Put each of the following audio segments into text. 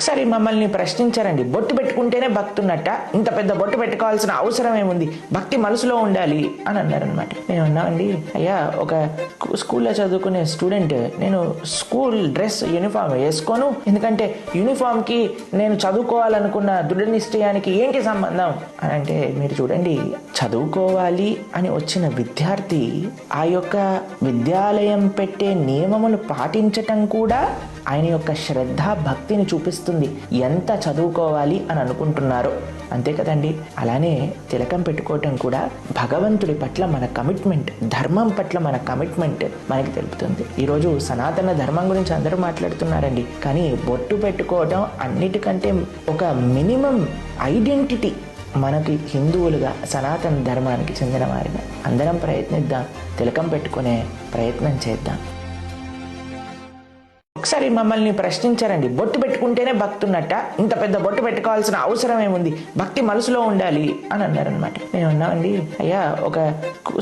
ఒకసారి మమ్మల్ని ప్రశ్నించారండి, బొట్టు పెట్టుకుంటేనే భక్తి ఉన్నట్ట, ఇంత పెద్ద బొట్టు పెట్టుకోవాల్సిన అవసరం ఏముంది, భక్తి మనసులో ఉండాలి అని అన్నారనమాట. నేను అన్నామండి, అయ్యా ఒక స్కూల్లో చదువుకునే స్టూడెంట్, నేను స్కూల్ డ్రెస్ యూనిఫామ్ వేసుకోను, ఎందుకంటే యూనిఫామ్కి నేను చదువుకోవాలనుకున్న దృఢ నిశ్చయానికి ఏంటి సంబంధం అని అంటే, మీరు చూడండి, చదువుకోవాలి అని వచ్చిన విద్యార్థి ఆ యొక్క విద్యాలయం పెట్టే నియమములు పాటించటం కూడా ఆయన యొక్క శ్రద్ధ భక్తిని చూపిస్తుంది, ఎంత చదువుకోవాలి అని అనుకుంటున్నారో. అంతే కదండి. అలానే తిలకం పెట్టుకోవటం కూడా భగవంతుడి పట్ల మన కమిట్మెంట్, ధర్మం పట్ల మన కమిట్మెంట్ మనకి తెలుపుతుంది. ఈరోజు సనాతన ధర్మం గురించి అందరూ మాట్లాడుతున్నారండి, కానీ బొట్టు పెట్టుకోవటం అన్నిటికంటే ఒక మినిమం ఐడెంటిటీ. మనకి హిందువులుగా సనాతన ధర్మానికి చెందిన వారిగా అందరం ప్రయత్నిద్దాం, తిలకం పెట్టుకునే ప్రయత్నం చేద్దాం. ఒకసారి మమ్మల్ని ప్రశ్నించారండి, బొట్టు పెట్టుకుంటేనే భక్తి ఉన్నట్ట, ఇంత పెద్ద బొట్టు పెట్టుకోవాల్సిన అవసరం ఏముంది, భక్తి మనసులో ఉండాలి అని అన్నారనమాట. నేను అన్నామండి, అయ్యా ఒక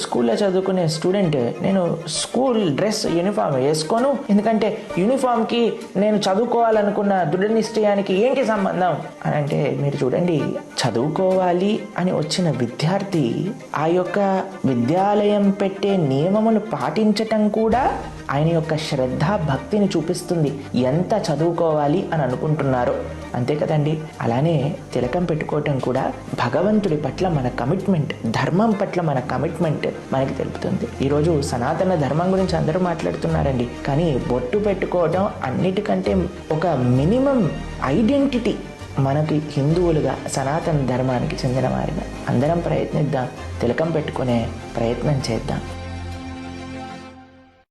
స్కూల్లో చదువుకునే స్టూడెంట్, నేను స్కూల్ డ్రెస్ యూనిఫామ్ వేసుకోను, ఎందుకంటే యూనిఫామ్కి నేను చదువుకోవాలనుకున్న దృఢ నిశ్చయానికి ఏంటి సంబంధం అని అంటే, మీరు చూడండి, చదువుకోవాలి అని వచ్చిన విద్యార్థి ఆ యొక్క విద్యాలయం పెట్టే నియమములు పాటించటం కూడా ఆయన యొక్క శ్రద్ధ భక్తిని చూపిస్తుంది, ఎంత చదువుకోవాలి అని అనుకుంటున్నారో. అంతే కదండి. అలానే తిలకం పెట్టుకోవటం కూడా భగవంతుడి పట్ల మన కమిట్మెంట్, ధర్మం పట్ల మన కమిట్మెంట్ మనకి తెలుపుతుంది. ఈరోజు సనాతన ధర్మం గురించి అందరూ మాట్లాడుతున్నారండి, కానీ బొట్టు పెట్టుకోవటం అన్నిటికంటే ఒక మినిమం ఐడెంటిటీ. మనకి హిందువులుగా సనాతన ధర్మానికి చెందిన వారిగా అందరం ప్రయత్నిద్దాం, తిలకం పెట్టుకునే ప్రయత్నం చేద్దాం.